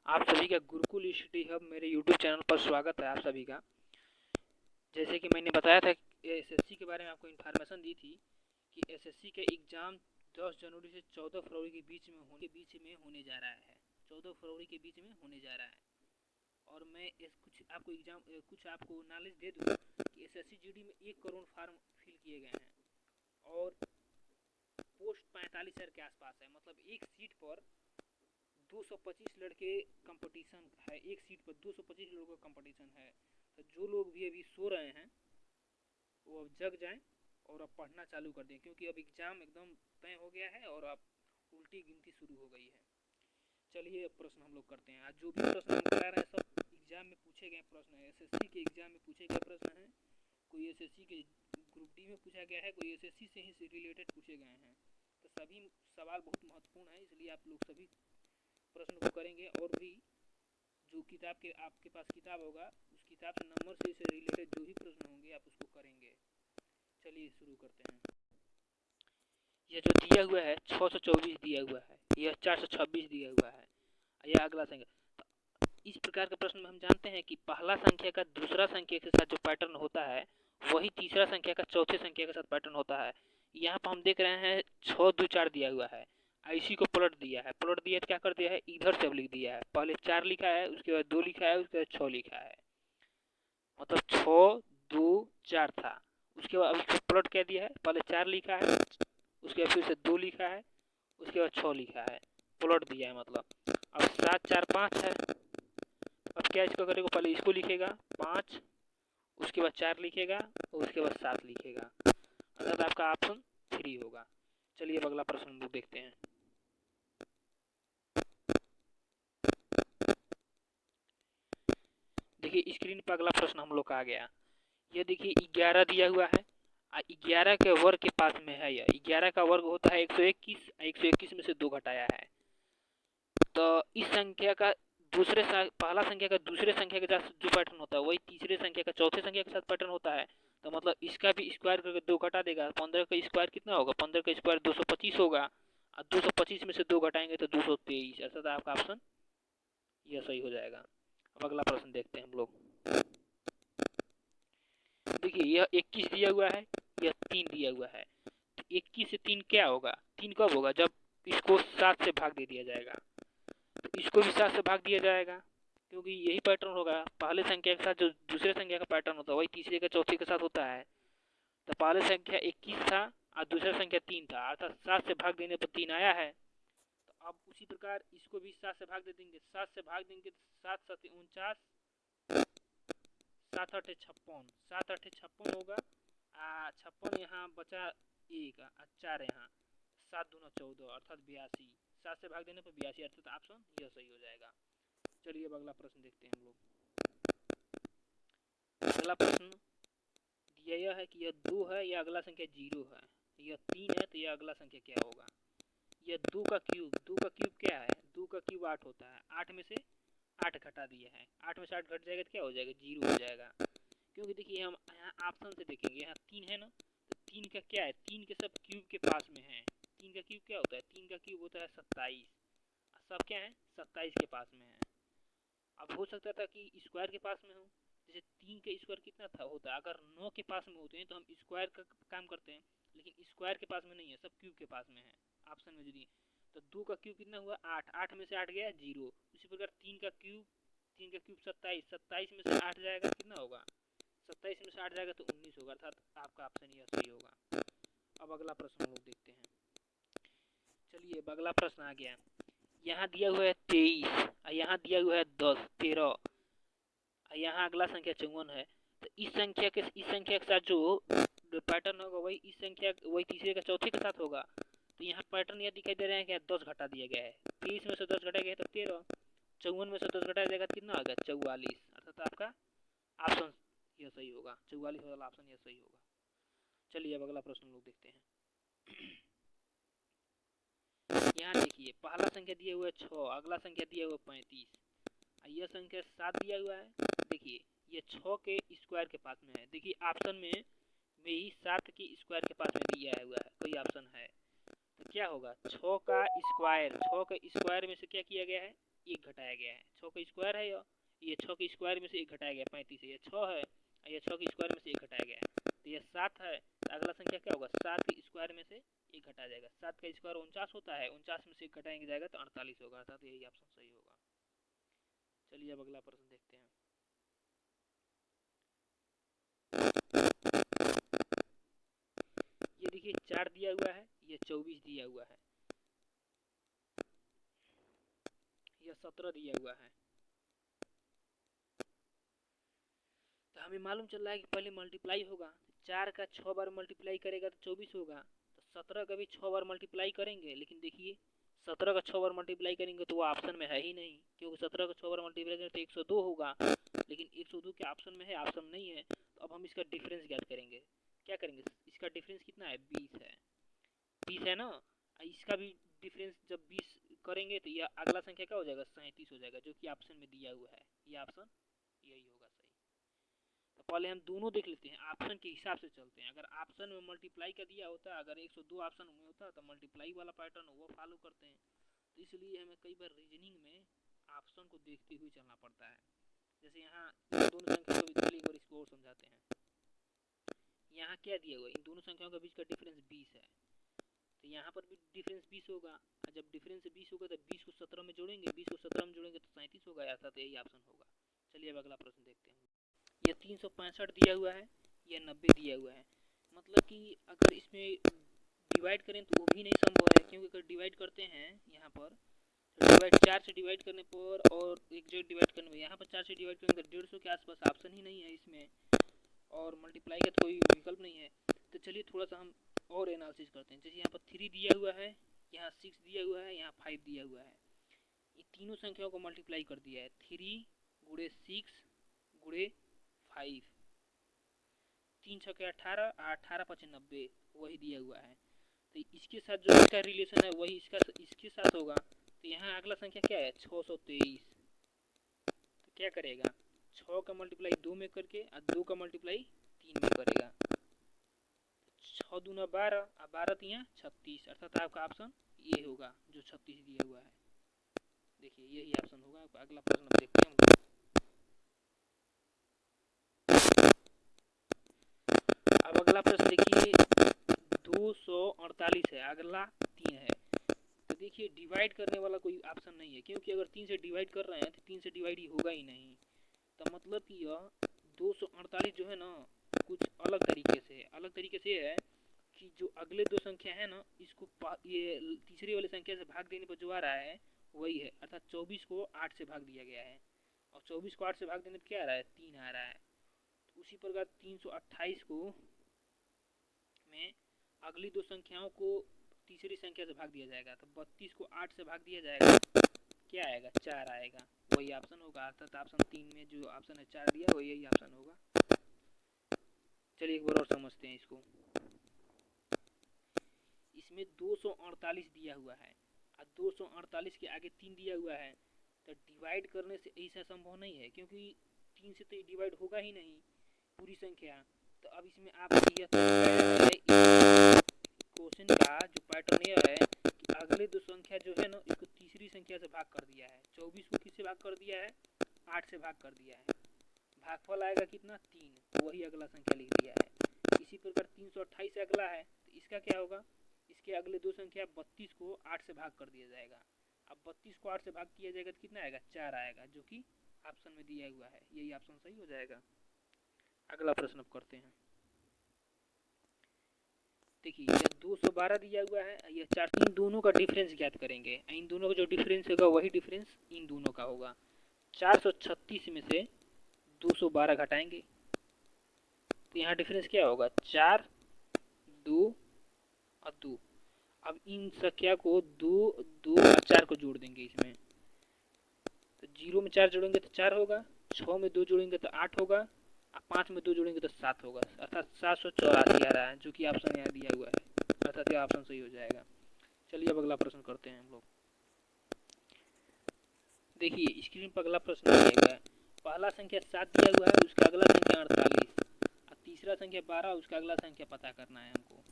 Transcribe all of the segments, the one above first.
आप सभी का गुरुकुल स्टडी हब मेरे यूट्यूब चैनल पर स्वागत है आप सभी का। जैसे कि मैंने बताया था एसएससी के बारे में आपको इन्फॉर्मेशन दी थी कि एसएससी के एग्ज़ाम 10 जनवरी से 14 फरवरी के बीच में होने जा रहा है। 14 फरवरी के बीच में होने जा रहा है। और मैं कुछ आपको नॉलेज दे दूँ कि एसएससी जीडी में 1 करोड़ फार्म फिल किए गए हैं और पोस्ट 45,000 के आसपास है। मतलब एक सीट पर 225 लड़के कंपटीशन है। एक सीट पर 225 लोगों का कंपटीशन है। तो जो लोग भी अभी सो रहे हैं वो अब जग जाएं और अब पढ़ना चालू कर दें, क्योंकि अब एग्ज़ाम एकदम तय हो गया है और अब उल्टी गिनती शुरू हो गई है। चलिए अब प्रश्न हम लोग करते हैं। आज जो भी प्रश्न हम करा रहे हैं सब एग्ज़ाम में पूछे गए प्रश्न है। एसएससी के एग्ज़ाम में पूछे गए प्रश्न हैं। कोई एसएससी के ग्रुप डी में पूछा गया है, कोई एसएससी से ही रिलेटेड पूछे गए हैं। तो सभी सवाल बहुत महत्वपूर्ण है, इसलिए आप लोग सभी प्रश्न को करेंगे। और भी जो किताब के आपके पास किताब होगा उस किताब से नंबर से रिलेटेड जो भी प्रश्न होंगे आप उसको करेंगे। चलिए शुरू करते हैं। यह जो दिया हुआ है 624 दिया हुआ है, यह 426 दिया हुआ है, यह अगला संख्या। इस प्रकार के प्रश्न में हम जानते हैं कि पहला संख्या का दूसरा संख्या के साथ जो पैटर्न होता है वही तीसरा संख्या का चौथे संख्या के साथ पैटर्न होता है। यहाँ पर हम देख रहे हैं 6 2 4 दिया हुआ है, इसी को पलट दिया है। पलट दिया तो क्या कर दिया है, इधर से अब लिख दिया है। पहले 4 लिखा है, उसके बाद 2 लिखा है, उसके बाद 6 लिखा है। मतलब 6 2 4 था, उसके बाद उसको पलट क्या दिया है, पहले 4 लिखा है, उसके बाद फिर से 2 लिखा है, उसके बाद 6 लिखा है, पलट दिया है। मतलब अब 7 4 5 है। अब क्या इसको करेगा, पहले इसको लिखेगा 5, उसके बाद 4 लिखेगा और उसके बाद 7 लिखेगा। अर्थात आपका ऑप्शन 3 होगा। चलिए अब अगला प्रश्न हम लोग देखते हैं। देखिए स्क्रीन पर अगला प्रश्न हम लोग का आ गया। ये देखिए 11 दिया हुआ है, 11 के वर्ग के पास में है। यह 11 का वर्ग होता है 121, 121 में से 2 घटाया है। तो इस संख्या का पहला संख्या का दूसरे संख्या के साथ जो पैटर्न होता है वही तीसरे संख्या का चौथे संख्या के साथ पैटर्न होता है। तो मतलब इसका भी स्क्वायर करके 2 घटा देगा। 15 का स्क्वायर कितना होगा, 15 का स्क्वायर 225 होगा और 225 में से 2 घटाएंगे तो 223। अर्थात आपका ऑप्शन यह सही हो जाएगा। अब अगला प्रश्न देखते हैं हम लोग। देखिए यह 21 दिया हुआ है, यह 3 दिया हुआ है। 21 से 3 क्या होगा, 3 कब होगा, जब इसको 7 से भाग दे दिया जाएगा। तो इसको भी 7 से भाग दिया जाएगा, क्योंकि यही पैटर्न होगा। पहले संख्या के साथ जो दूसरे संख्या का पैटर्न होता है वही तीसरे का चौथे के साथ होता है। तो पहले संख्या 21 था और दूसरा संख्या 3 था, अर्थात 7 से भाग देने पर 3 आया है। तो अब उसी प्रकार इसको भी 7 से भाग दे देंगे। 7 से भाग देंगे तो 7 7 49, 7 8 56, 7 8 56 होगा। 56 यहाँ बचा 1 और 4 यहाँ, 7 दूना 14 अर्थात 82। 7 से भाग देने पर 82, अर्थात ऑप्शन यह सही हो जाएगा। चलिए अब अगला प्रश्न देखते हैं हम लोग। अगला प्रश्न दिया यह है कि यह 2 है, यह अगला संख्या 0 है। यह 3 है तो यह अगला संख्या क्या होगा। यह 2 का क्यूब क्या है, 2 का क्यूब 8 होता है। 8 में से 8 घटा दिया है, 8 में से 8 घट जाएगा तो क्या हो जाएगा, 0 हो जाएगा। क्योंकि देखिए हम यहाँ ऑप्शन से देखेंगे, यहाँ 3 है ना, तो 3 का क्या है, 3 के सब क्यूब के पास में है। 3 का क्यूब क्या होता है, 3 का क्यूब होता है 27, सब क्या है 27 के पास में है। अब हो सकता था कि स्क्वायर के पास में हो, जैसे 3 का स्क्वायर कितना था होता है, अगर 9 के पास में होते हैं तो हम स्क्वायर का काम करते हैं, लेकिन स्क्वायर के पास में नहीं है, सब क्यूब के पास में है। ऑप्शन में यदि तो 2 का क्यूब कितना हुआ 8, 8 में से 8 गया 0। उसी प्रकार 3 का क्यूब 27, 27 में से 8 जाएगा कितना होगा, 27 में से 8 जाएगा तो 19 होगा। अर्थात आपका ऑप्शन यह सही होगा। अब अगला प्रश्न हम लोग देखते हैं। चलिए अब अगला प्रश्न आ गया। यहाँ दिया हुआ है 23 और यहाँ दिया हुआ है 10 13, यहाँ अगला संख्या 54 है। तो इस संख्या के साथ जो पैटर्न होगा वही तीसरे का चौथे के साथ होगा। तो यहाँ पैटर्न यह दिखाई दे रहा है कि 10 घटा दिया गया है। 23 में से 10 घटा गया है तो 13, 54 में से 10 घटाया जाएगा कितना होगा 44। अर्थात आपका ऑप्शन यह सही होगा, 44 वाला ऑप्शन यह सही होगा। चलिए अब अगला प्रश्न लोग देखते हैं। यहाँ देखिए पहला संख्या दिया हुआ है 6, अगला संख्या दिया हुआ है 35, यह संख्या 7 दिया हुआ है। देखिए ये 6 के स्क्वायर के पास में है। देखिए ऑप्शन में ही 7 के स्क्वायर के पास में दिया हुआ है, कोई ऑप्शन है तो क्या होगा 6 का स्क्वायर, 6 के स्क्वायर में से क्या किया गया है 1 घटाया गया है। 6 का स्क्वायर है ये 6 के स्क्वायर में से 1 घटाया गया 35 है। ये 6 है और ये 6 के स्क्वायर में से 1 घटाया गया है तो ये 7 है। तो अगला संख्या क्या होगा, 7 के स्क्वायर में से 1 घटाया जाएगा। 7 का स्क्वायर 49 होता है, 49 में से 1 घटाएंगे जाएगा तो 48 होगा, अर्थात यही ऑप्शन सही होगा। चलिए अब अगला प्रश्न देखते हैं। ये देखिए 4 दिया हुआ है, ये 24 दिया हुआ है, यह 17 दिया हुआ है। तो हमें मालूम चल रहा है कि पहले मल्टीप्लाई होगा, 4 का 6 बार मल्टीप्लाई करेगा तो 24 होगा। तो 17 का भी 6 बार मल्टीप्लाई करेंगे, लेकिन देखिए 17 का 6 बार मल्टीप्लाई करेंगे तो वो ऑप्शन में है ही नहीं, क्योंकि 17 का 6 बार मल्टीप्लाई करेंगे तो 102 होगा, लेकिन 102 के ऑप्शन में है, ऑप्शन नहीं है। तो अब हम इसका डिफरेंस ज्ञात करेंगे। क्या करेंगे, इसका डिफरेंस कितना है, 20 है, 20 है ना। इसका भी डिफरेंस जब 20 करेंगे तो यह अगला संख्या क्या हो जाएगा, 37 हो जाएगा, जो कि ऑप्शन में दिया हुआ है। ये ऑप्शन यही होगा सही। तो पहले हम दोनों देख लेते हैं, ऑप्शन के हिसाब से चलते हैं। अगर ऑप्शन में मल्टीप्लाई का दिया होता, अगर 102 ऑप्शन में होता तो मल्टीप्लाई वाला पैटर्न वो फॉलो करते हैं। तो इसलिए हमें कई बार रीजनिंग में ऑप्शन को देखते हुए चलना पड़ता है। जैसे यहाँ दोनों संख्या को चलिए एक बार इसको और समझाते हैं। यहाँ क्या दिया हुआ है, इन दोनों संख्याओं के बीच का डिफरेंस 20 है, तो यहाँ पर भी डिफरेंस 20 होगा। और जब डिफरेंस 20 होगा तो 20 को 17 में जोड़ेंगे, 20 को 17 में जोड़ेंगे तो 37 होगा, अर्थात यही ऑप्शन होगा। चलिए अब अगला प्रश्न देखते हैं। ये 365 दिया हुआ है, यह 90 दिया हुआ है। मतलब कि अगर इसमें डिवाइड करें तो वो भी नहीं संभव है, क्योंकि अगर डिवाइड करते हैं यहाँ पर तो डिवाइड 4 से डिवाइड करने पर और 1 से डिवाइड करने पर, यहाँ पर 4 से डिवाइड करेंगे तो 150 के आसपास, ऑप्शन ही नहीं है इसमें, और मल्टीप्लाई का कोई विकल्प नहीं है। तो चलिए थोड़ा सा हम और एनालिसिस करते हैं। जैसे यहाँ पर 3 दिया हुआ है, यहाँ 6 दिया हुआ है, यहाँ 5 दिया हुआ है। ये तीनों संख्याओं को मल्टीप्लाई कर दिया है, 3 गुणे 6 गुणे 5, 3 छक्के 18, 18 पचे 90, वही दिया हुआ है। तो इसके साथ जो इसका रिलेशन है वही इसके साथ होगा। तो यहाँ अगला संख्या क्या है, 623। तो क्या करेगा, 6 का मल्टीप्लाई 2 में करके और 2 का मल्टीप्लाई 3 में करेगा। 6 दूना 12 और 12 तिया 36, अर्थात आपका ऑप्शन ये होगा जो 36 दिया हुआ है। देखिए यही ऑप्शन होगा। अगला प्रश्न अब देखते हैं। अब अगला प्रश्न देखिए 248 है, अगला 3 है। तो देखिए डिवाइड करने वाला कोई ऑप्शन नहीं है, क्योंकि अगर 3 से डिवाइड कर रहे हैं तो 3 से डिवाइड ही होगा ही नहीं। तो मतलब कि यह 248 जो है ना कुछ अलग तरीके से है। अलग तरीके से है कि जो अगले दो संख्या है ना, इसको ये तीसरी वाली संख्या से भाग देने पर जो आ रहा है वही है, अर्थात 24 को 8 से भाग दिया गया है, और 24 को 8 से भाग देने पर क्या आ रहा है, 3 आ रहा है। तो उसी प्रकार 328 को में अगली दो संख्याओं को तीसरी संख्या से भाग दिया जाएगा, तो 32 को 8 से भाग दिया जाएगा, क्या आएगा, 4 आएगा, वही ऑप्शन होगा। अर्थात ऑप्शन 3 में जो ऑप्शन है 4 दिया वही यही ऑप्शन होगा। चलिए एक बार और समझते हैं इसको। इसमें 248 दिया हुआ है और 248 के आगे 3 दिया हुआ है, तो डिवाइड करने से ऐसा संभव नहीं है, क्योंकि 3 से तो डिवाइड होगा ही नहीं पूरी संख्या। तो अब इसमें आप क्वेश्चन का जो पैटर्न यह है कि अगले दो संख्या जो है ना इसको तीसरी संख्या से भाग कर दिया है। 24 को किससे भाग कर दिया है, 8 से भाग कर दिया है। भागफल आएगा कितना, 3, वही अगला संख्या लिख दिया है। इसी प्रकार 328 अगला है, तो इसका क्या होगा, इसके अगले दो संख्या 32 को 8 से भाग कर दिया जाएगा। अब 32 को 8 से भाग किया जाएगा तो कितना आएगा, 4 आएगा, जो कि ऑप्शन में दिया हुआ है, यही ऑप्शन सही हो जाएगा। अगला प्रश्न अब करते हैं। देखिए यह 212 दिया हुआ है, यह 4, इन दोनों का डिफरेंस ज्ञात करेंगे। इन दोनों का जो डिफरेंस होगा वही डिफरेंस इन दोनों का होगा। 436 में से 212 घटाएंगे तो यहाँ डिफरेंस क्या होगा, 4, 2 और 2। अब इन संख्या को 2, 2 और 4 को जोड़ देंगे इसमें, तो 0 में 4 जोड़ेंगे तो 4 होगा, 6 में 2 जोड़ेंगे तो 8 होगा, और 5 में 2 जोड़ेंगे तो 7 होगा, अर्थात 784 आ रहा है, जो कि ऑप्शन यहाँ दिया हुआ है, अर्थात यह ऑप्शन सही हो जाएगा। चलिए अब अगला प्रश्न करते हैं हम लोग। देखिए स्क्रीन पर अगला प्रश्न आएगा। पहला संख्या 7 दिया हुआ है, उसका अगला संख्या 48, और तीसरा संख्या 12, उसका अगला संख्या पता करना है हमको।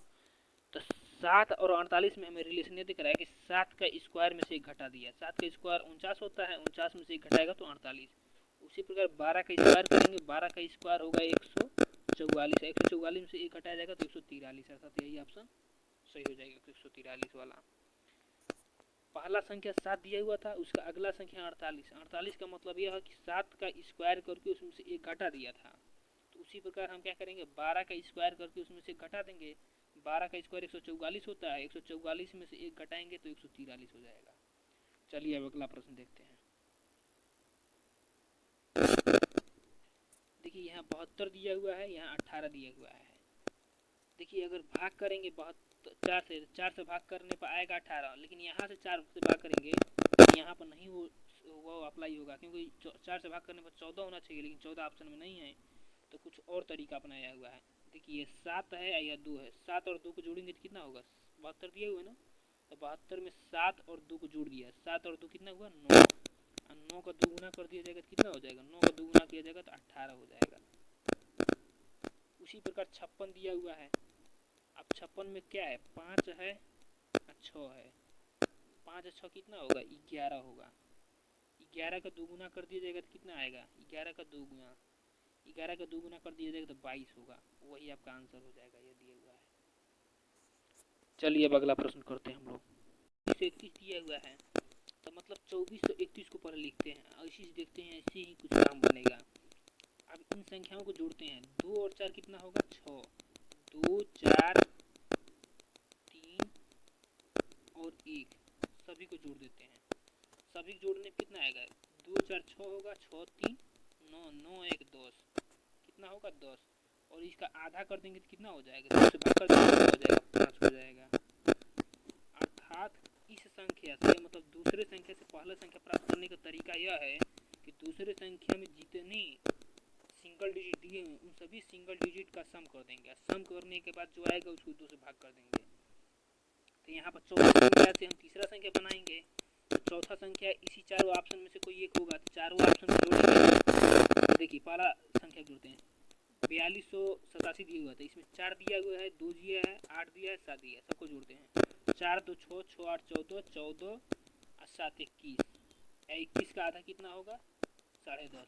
तो 7 और 48 में हमें रिलेशन ये दिख रहा है कि 7 का स्क्वायर में से एक घटा दिया। 7 का स्क्वायर 49 होता है, 49 में से एक घटाएगा तो 48। उसी प्रकार 12 का स्क्वायर करेंगे, 12 का स्क्वायर होगा 144, 144 में से एक घटाया जाएगा तो 143, अर्थात यही ऑप्शन सही हो जाएगा 143 वाला। पहला संख्या 7 दिया हुआ था, उसका अगला संख्या 48। 48 का मतलब यह है कि 7 का स्क्वायर करके उसमें से एक घटा दिया था। तो उसी प्रकार हम क्या करेंगे, 12 का स्क्वायर करके उसमें से घटा देंगे। 12 का स्क्वायर 144 होता है, 144 में से एक घटाएंगे तो 143 हो जाएगा। चलिए अब अगला प्रश्न देखते हैं। देखिए यहाँ 72 दिया हुआ है, यहाँ 18 दिया हुआ है। देखिए अगर भाग करेंगे 4 से भाग करने पर आएगा 18, लेकिन यहाँ से 4 से भाग करेंगे तो यहाँ पर नहीं वो अप्लाई होगा, क्योंकि 4 से भाग करने पर 14 होना चाहिए, लेकिन 14 ऑप्शन में नहीं है, तो कुछ और तरीका अपनाया हुआ है। देखिए 7 है या 2 है, 7 और 2 को जोड़ेंगे तो कितना होगा, 72 दिया हुआ है ना, तो 72 में 7 और 2 को जोड़ दिया, 7 और 2 कितना हुआ 9, और 9 का 2 गुना कर दिया जाएगा तो कितना हो जाएगा, 9 का 2 गुना किया जाएगा तो 18 हो जाएगा। उसी प्रकार 56 दिया हुआ है। अब 56 में क्या है, 5 है और 6 है, 5 और 6 कितना होगा 11 होगा। 11 का 2 गुना कर दिया जाएगा तो कितना आएगा, 11 का 2 गुना, 11 का 2 गुना कर दिया जाएगा तो 22 होगा। वही आपका आंसर हो जाएगा, ये दिया हुआ है। चलिए अब अगला प्रश्न करते हैं हम लोग। 31 दिया हुआ है, तो मतलब 24 तो 31 को पहले लिखते हैं और इसी से देखते हैं ऐसे ही कुछ काम बनेगा। अब इन संख्याओं को जोड़ते हैं, 2 और 4 कितना होगा 6, 2 4 3 और 1, सभी को जोड़ देते हैं। सभी जोड़ने कितना आएगा, 2 4 6 होगा, 6 3 9, 9 1 10, कितना होगा 10, और इसका आधा कर देंगे तो कितना हो जाएगा, 2 से भाग कर देंगे तो हो जाएगा 5 हो जाएगा। अर्थात इस संख्या से, मतलब दूसरे संख्या से पहले संख्या प्राप्त करने का तरीका यह है कि दूसरे संख्या में जितने सिंगल डिजिट दिए हैं उन सभी सिंगल डिजिट का सम कर देंगे। सम करने के बाद जो आएगा उसको 2 से भाग कर देंगे। तो यहाँ पर चौथा संख्या से हम तीसरा संख्या बनाएंगे, तो चौथा संख्या इसी चारों ऑप्शन में से कोई एक होगा, तो चारों ऑप्शन में जोड़ेंगे। देखिए पहला संख्या जोड़ते हैं, 4287 दिया हुआ था, इसमें 4 दिया हुआ है, 2 दिया है, 8 दिया है, 7 दिया है, सबको जोड़ते हैं। 4 2 6, 6 8 14, 14 और 7 21, 21 का आधा कितना होगा 10.5,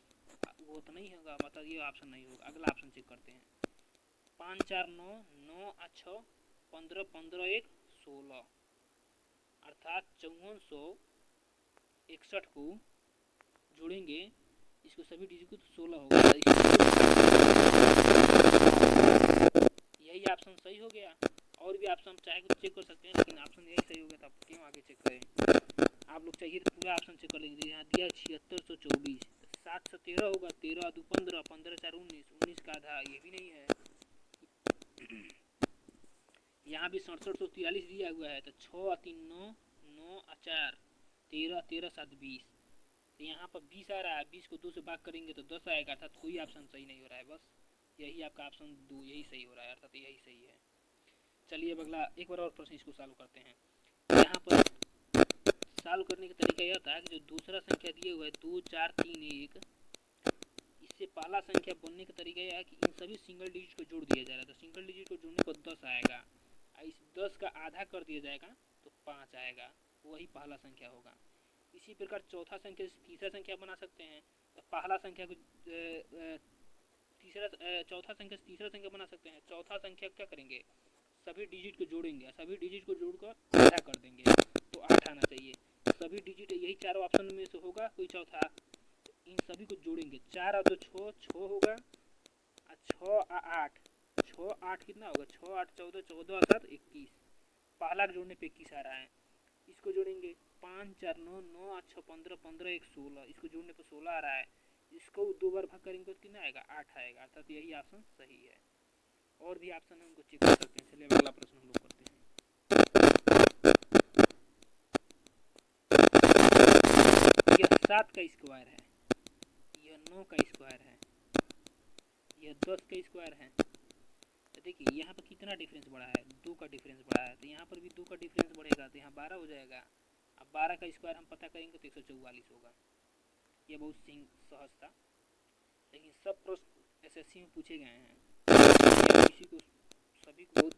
वो तो नहीं होगा, मतलब ये ऑप्शन नहीं होगा। अगला ऑप्शन चेक करते हैं, 5 4 9, 9 और 6 15, 15 1 16, अर्थात 5461 को जोड़ेंगे, इसको सभी डिजिट को तो 16 होगा, यही ऑप्शन सही हो गया। और भी ऑप्शन चाहे तो चेक कर सकते हैं, लेकिन ऑप्शन यही सही हो गया था, क्यों आगे चेक करें। आप लोग चाहिए तो पूरा ऑप्शन चेक कर लेंगे। यहाँ दिया 7624, 7 से 13 होगा, 13 2 15, 15 4 19, 19 का आधा ये भी नहीं है। यहाँ भी 6743 दिया हुआ है, तो 6 और 3 9, 9 और 4 13, 13 7 20, तो यहाँ पर 20 आ रहा है, 20 को 2 से भाग करेंगे तो 10 आएगा, अर्थात कोई ऑप्शन सही नहीं हो रहा है, बस यही आपका ऑप्शन 2 यही सही हो रहा है, अर्थात यही सही है। चलिए अब अगला एक बार और प्रश्न इसको सॉल्व करते हैं। यहाँ पर सॉल्व करने का तरीका यह था कि जो दूसरा संख्या दिया हुआ है 2 4 3 1, इससे पहला संख्या बनने का तरीका यह है कि इन सभी सिंगल डिजिट को जोड़ दिया जा रहा है, तो सिंगल डिजिट को जोड़ने पर 10 आएगा, इस 10 का आधा कर दिया जाएगा तो 5 आएगा, वही पहला संख्या होगा। इसी प्रकार चौथा संख्या से तीसरा संख्या बना सकते हैं, तो पहला संख्या को चौथा संख्या से तीसरा संख्या बना सकते हैं। चौथा संख्या क्या करेंगे, सभी डिजिट को जोड़ेंगे, सभी डिजिट को जोड़कर आधा कर देंगे तो 8 आना चाहिए। सभी डिजिट यही चारों ऑप्शन में से होगा कोई चौथा, तो इन सभी को जोड़ेंगे, 4 और 2 6, 6 होगा, और 6 और 8, 6 8 कितना होगा, 6 8 14, 14 और 7 21, पहला जोड़ने पे 21 आ रहा है। इसको जोड़ेंगे 5 4 9, 9 और 6 15, 15 1 16, इसको जोड़ने पर 16 आ रहा है, इसको 2 बार भाग करेंगे तो कितना आएगा 8 आएगा, अर्थात यही ऑप्शन सही है। और भी ऑप्शन है उनको चेक कर सकते हैं। चलिए अगला प्रश्न हम लोग करते हैं। यह 7 का स्क्वायर है, यह 9 का स्क्वायर है, यह 10 का स्क्वायर है, तो देखिए यहाँ पर कितना डिफरेंस बढ़ा है, 2 का डिफरेंस बढ़ा है, तो यहाँ पर भी 2 का डिफरेंस बढ़ेगा तो यहाँ 12 हो जाएगा। अब 12 का स्क्वायर हम पता करेंगे तो 144 होगा। यह बहुत सहज था, लेकिन सब प्रश्न एसएससी में पूछे गए हैं, किसी को सभी को बहुत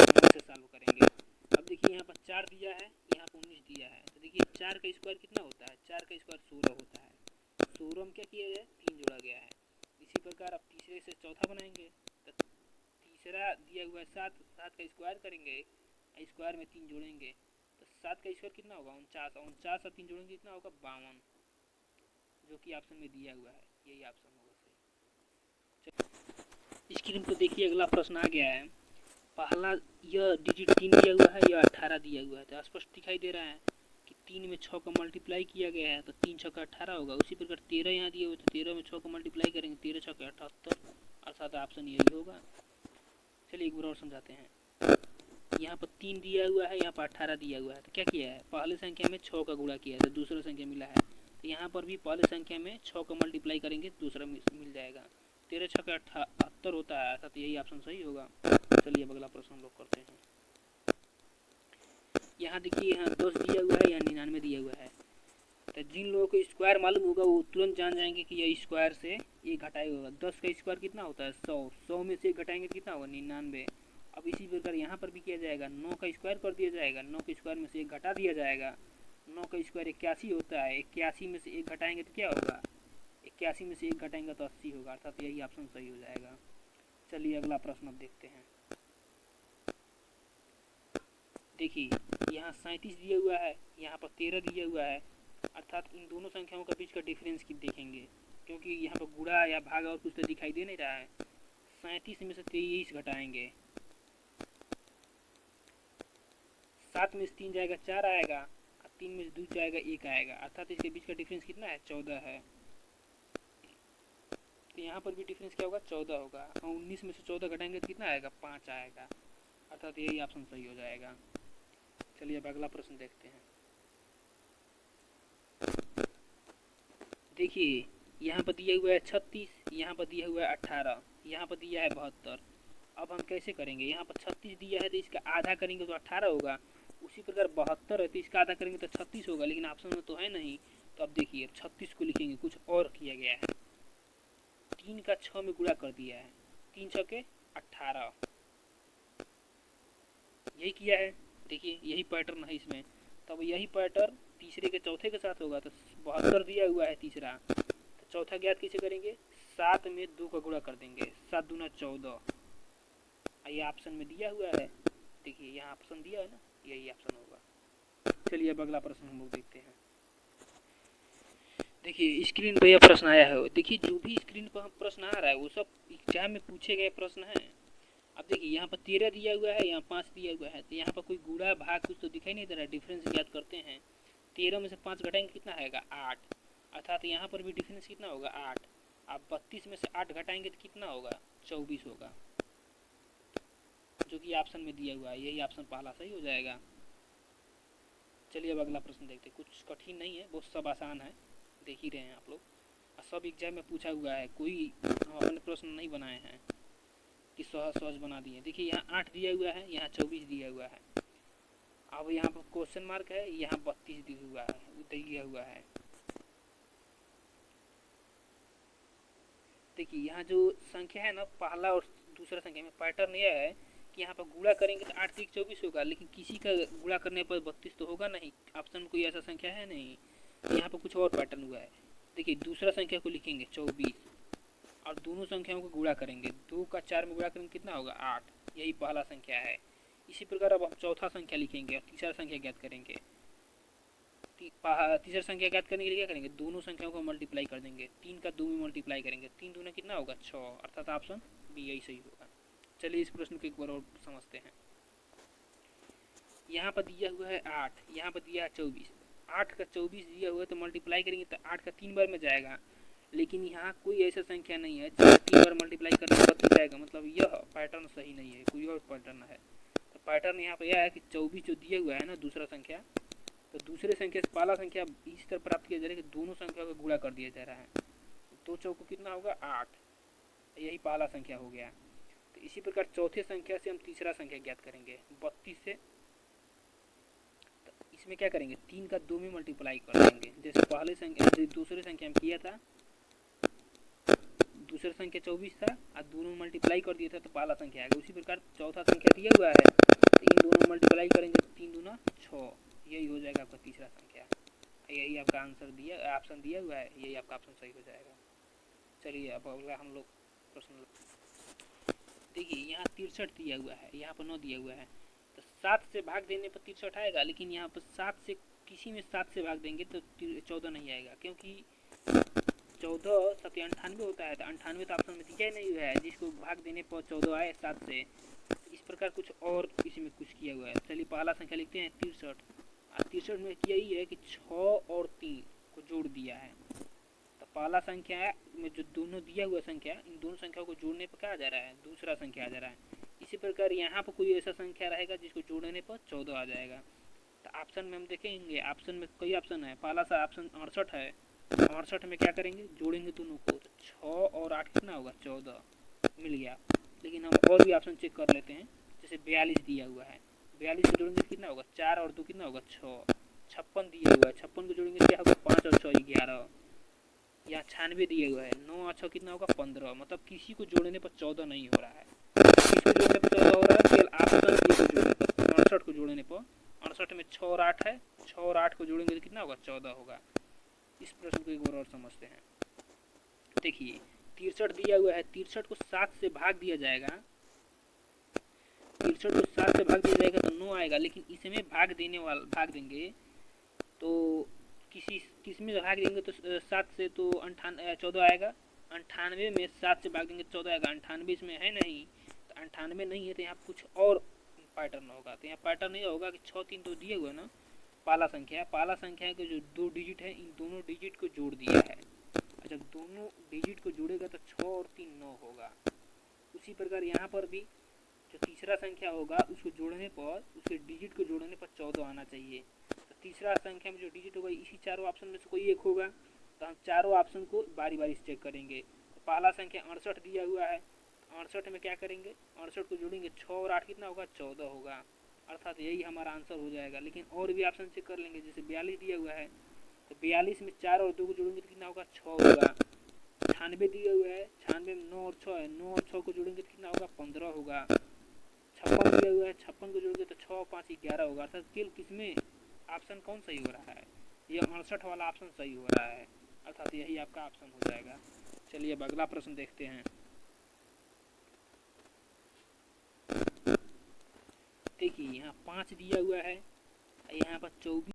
वहाँ से सॉल्व करेंगे। अब देखिए यहाँ पर 4 दिया है, यहाँ पर 19 दिया है, तो देखिए 4 का स्क्वायर कितना होता है, 4 का स्क्वायर 16 होता है। 16 में क्या किया गया है, 3 जोड़ा गया है। इसी प्रकार अब तीसरे से चौथा बनाएंगे, तो तीसरा दिया हुआ है 7, 7 का स्क्वायर करेंगे, स्क्वायर में 3 जोड़ेंगे, तो 7 का स्क्वायर कितना होगा, 49, 49 और 3 जोड़ेंगे कितना होगा, 52, जो कि ऑप्शन में दिया हुआ है, यही ऑप्शन होगा सही। स्क्रीन पर देखिए अगला प्रश्न आ गया है। पहला यह डिजिट 3 दिया हुआ है, यह 18 दिया हुआ है, तो स्पष्ट दिखाई दे रहा है कि 3 में 6 का मल्टीप्लाई किया गया है, तो 3 6 का 18 होगा। उसी प्रकार 13 यहाँ दिया हुआ है, तो 13 में 6 का मल्टीप्लाई करेंगे, 13 6 का 78, अर्थात ऑप्शन यही होगा। चलिए एक बार और समझाते हैं। यहाँ पर 3 दिया हुआ है, यहाँ पर 18 दिया हुआ है, तो क्या किया है, पहले संख्या में 6 का गुणा किया है, तो दूसरा संख्या मिला है, तो यहाँ पर भी पहले संख्या में 6 का मल्टीप्लाई करेंगे, दूसरा मिल जाएगा। 13 6 का 78 होता है, अर्थात यही ऑप्शन सही होगा। चलिए अब अगला प्रश्न हम लोग करते हैं। यहाँ देखिए यहाँ 10 दिया हुआ है, यहाँ 99 दिया हुआ है, तो जिन लोगों को स्क्वायर मालूम होगा वो तुरंत जान जाएंगे कि यह स्क्वायर से एक घटाई होगा। 10 का स्क्वायर कितना होता है, 100, 100 में से एक घटाएंगे तो कितना होगा, 99। अब इसी प्रकार यहाँ पर भी किया जाएगा, 9 का स्क्वायर कर दिया जाएगा, 9 के स्क्वायर में से एक घटा दिया जाएगा, 9 का स्क्वायर 81 होता है, 81 में से एक घटाएंगे तो क्या होगा, 81 में से एक घटाएंगे तो 80 होगा, अर्थात यही ऑप्शन सही हो जाएगा। चलिए अगला प्रश्न अब देखते हैं। देखिए यहाँ 37 दिया हुआ है, यहाँ पर 13 दिया हुआ है, अर्थात इन दोनों संख्याओं के बीच का डिफरेंस की देखेंगे, क्योंकि यहाँ पर गुणा या भाग और कुछ तो दिखाई दे नहीं रहा है। 37 में से 23 घटाएंगे, 7 में से 3 जाएगा 4 आएगा, 3 में से 2 जाएगा 1 आएगा, अर्थात इसके बीच का डिफरेंस कितना है, 14 है। तो यहाँ पर भी डिफरेंस क्या होगा, 14 होगा। 19 में से 14 घटाएंगे तो कितना आएगा, 5 आएगा, अर्थात यही ऑप्शन सही हो जाएगा। चलिए अब अगला प्रश्न देखते हैं। देखिए यहाँ पर दिया हुआ है 36, यहाँ पर दिया हुआ है 18, यहाँ पर दिया है 72। अब हम कैसे करेंगे, यहाँ पर 36 दिया है तो इसका आधा करेंगे तो 18 होगा, उसी प्रकार 72 है तो इसका आधा करेंगे तो 36 होगा, लेकिन ऑप्शन में तो है नहीं। तो अब देखिए 36 को लिखेंगे, कुछ और किया गया है, 3 का 6 में गुणा कर दिया है, 3 6 के 18, यही किया है। देखिए यही पैटर्न है इसमें, तब यही पैटर्न तीसरे के चौथे के साथ होगा, तो 72 दिया हुआ है तीसरा, तो चौथा ज्ञात कैसे करेंगे, 7 में 2 का गुणा कर देंगे, 7 दूना 14, ये ऑप्शन में दिया हुआ है। देखिए यहाँ ऑप्शन दिया है ना, यही ऑप्शन होगा। चलिए अब अगला प्रश्न हम लोग देखते हैं। देखिए स्क्रीन पर यह प्रश्न आया है, देखिए जो भी स्क्रीन पर प्रश्न आ रहा है वो सब एग्जाम में पूछे गए प्रश्न हैं। अब देखिए यहाँ पर 13 दिया हुआ है, यहाँ 5 दिया हुआ है, तो यहाँ पर कोई गुणा भाग कुछ तो दिखाई नहीं दे रहा है, डिफरेंस ज्ञात करते हैं। 13 में से 5 घटाएंगे कितना आएगा, 8, अर्थात यहाँ पर भी डिफरेंस कितना होगा, 8। अब 32 में से 8 घटाएंगे तो कितना होगा, 24 होगा, जो कि ऑप्शन में दिया हुआ है, यही ऑप्शन पहला सही हो जाएगा। चलिए अब अगला प्रश्न देखते हैं। कुछ कठिन नहीं है, बहुत सब आसान है, देख ही रहे हैं आप लोग, सब एग्जाम में पूछा हुआ है, कोई हम अपने प्रश्न नहीं बनाए हैं कि सहज सहज बना दिए। देखिए यहाँ 8 दिया हुआ है, यहाँ 24 दिया हुआ है, अब यहाँ पर क्वेश्चन मार्क है, यहाँ 32 दिया हुआ है। देखिए यहाँ जो संख्या है ना, पहला और दूसरा संख्या में पैटर्न यह है कि यहाँ पर गुणा करेंगे तो 8 3 24 होगा, लेकिन किसी का गुणा करने पर 32 तो होगा नहीं, ऑप्शन में कोई ऐसा संख्या है नहीं, यहाँ पर कुछ और पैटर्न हुआ है। देखिए दूसरा संख्या को लिखेंगे 24 और दोनों संख्याओं को गुणा करेंगे, 2 का 4 में गुणा करेंगे कितना होगा, 8, यही पहला संख्या है। इसी प्रकार अब हम चौथा संख्या लिखेंगे और तीसरा संख्या ज्ञात करेंगे। तीसरा संख्या ज्ञात करने के लिए क्या करेंगे, दोनों संख्याओं को मल्टीप्लाई कर देंगे, 3 का 2 में मल्टीप्लाई करेंगे, 3 दूना कितना होगा, 6, अर्थात ऑप्शन बी यही सही होगा। चलिए इस प्रश्न को एक बार और समझते हैं। यहाँ पर दिया हुआ है 8, यहाँ पर दिया है 24, 8 का 24 दिया हुआ है तो मल्टीप्लाई करेंगे तो 8 का 3 बार में जाएगा, लेकिन यहाँ कोई ऐसा संख्या नहीं है जो 3 बार मल्टीप्लाई करने के बाद जाएगा, मतलब यह पैटर्न सही नहीं है, कोई और पैटर्न है। तो पैटर्न यहाँ पर यह है कि 24 जो दिया हुआ है ना दूसरा संख्या, तो दूसरे संख्या से पहला संख्या इस तरह प्राप्त किया जा रहा है कि दोनों संख्या को गुणा कर दिया जा रहा है, 2 चौको कितना होगा, 8, यही पहला संख्या हो गया। तो इसी प्रकार चौथे संख्या से हम तीसरा संख्या ज्ञात करेंगे 32 से, तो इसमें क्या करेंगे, 3 का 2 में मल्टीप्लाई कर देंगे, जैसे पहले संख्या दूसरे संख्या में किया था, दूसरा संख्या 24 था और दोनों मल्टीप्लाई कर दिया था तो पहला संख्या आएगा। उसी प्रकार चौथा संख्या दिया हुआ है मल्टीप्लाई करेंगे 3 दूना 6, यही हो जाएगा आपका तीसरा संख्या। यही आपका आंसर दिया, ऑप्शन दिया हुआ है, यही आपका ऑप्शन सही हो जाएगा। चलिए अब अगला हम लोग प्रश्न देखिए, यहाँ 63 दिया हुआ है, यहाँ पर 9 दिया हुआ है, तो 7 से भाग देने पर 63 आएगा, लेकिन यहाँ पर 7 से किसी में 7 से भाग देंगे तो 14 नहीं आएगा, क्योंकि 14 7 98 होता है, तो 98 तो ऑप्शन में दिया ही नहीं हुआ है जिसको भाग देने पर 14 आए 7 से। इस प्रकार कुछ और इसमें कुछ किया हुआ है। चलिए पहला संख्या लिखते हैं 63, और 63 में किया ही है कि 6 और 3 को जोड़ दिया है। तो पहला संख्या में जो दोनों दिया हुआ संख्या, इन दोनों संख्याओं को जोड़ने पर क्या आ जा रहा है, दूसरा संख्या आ जा रहा है। इसी प्रकार यहाँ पर कोई ऐसा संख्या रहेगा जिसको जोड़ने पर 14 आ जाएगा। तो ऑप्शन में हम देखेंगे, ऑप्शन में कई ऑप्शन है, पहला सा ऑप्शन 68 है। 68 में क्या करेंगे, जोड़ेंगे दोनों को, तो 6 और 8 कितना होगा, 14 मिल गया। लेकिन हम और भी ऑप्शन चेक कर लेते हैं, जैसे 42 दिया हुआ है, 42 को जोड़ेंगे कितना होगा, 4 और 2 कितना होगा, 6। 56 दिया हुआ है, 56 को जोड़ेंगे क्या होगा, 5 और 6 11। यहाँ 96 दिया हुआ है, 9 और 6 कितना होगा, 15। मतलब किसी को जोड़ने पर 14 नहीं हो रहा है, किसको जोड़ने पर 14 हो रहा है, केवल ऑप्शन ए को जोड़ने पर, 68 को जोड़ने पर। 68 में 6 और 8 है, 6 और 8 को जोड़ेंगे तो कितना होगा, 14 होगा। इस प्रश्न को एक बार और समझते हैं। देखिए 63 दिया हुआ है, 63 को 7 से भाग दिया जाएगा, 63 को 7 से भाग दिया जाएगा तो 9 आएगा, लेकिन इसमें भाग देंगे तो किसमें भाग देंगे तो 7 से तो 14 आएगा। 98 में 7 से भाग देंगे 14 आएगा, 98 इसमें है नहीं, तो 98 नहीं है, तो यहाँ कुछ और पैटर्न होगा। तो यहाँ पैटर्न नहीं होगा कि 6 3 तो दिए हुए ना, पहला संख्या के जो 2 डिजिट है, इन दोनों डिजिट को जोड़ दिया है। जब दोनों डिजिट को जोड़ेगा तो 6 और 3 9 होगा। उसी प्रकार यहाँ पर भी जो तीसरा संख्या होगा उसको जोड़ने पर, उसके डिजिट को जोड़ने पर 14 आना चाहिए। तो तीसरा संख्या में जो डिजिट होगा, इसी चारों ऑप्शन में से कोई एक होगा, तो हम चारों ऑप्शन को बारी बारी से चेक करेंगे। तो पहला संख्या 68 दिया हुआ है, 68 में क्या करेंगे, 68 को जोड़ेंगे, 6 और 8 कितना होगा, 14 होगा, अर्थात यही हमारा आंसर हो जाएगा। लेकिन और भी ऑप्शन चेक कर लेंगे, जैसे 42 दिया हुआ है, तो 42 में 4 और 2 को जोड़ेंगे तो कितना होगा, 6 होगा। 96 दिया हुआ है, 96 में 9 और 6 है, 9 और 6 को जोड़ेंगे तो कितना होगा, 15 होगा। 56 दिया हुआ है, 56 को जोड़ेंगे तो 6 और 5 11 होगा। अर्थात केवल किसमें ऑप्शन कौन सही हो रहा है, ये 68 वाला ऑप्शन सही हो रहा है, अर्थात यही आपका ऑप्शन हो जाएगा। चलिए अब अगला प्रश्न देखते हैं। देखिए यहाँ 5 दिया हुआ है, यहाँ पर 24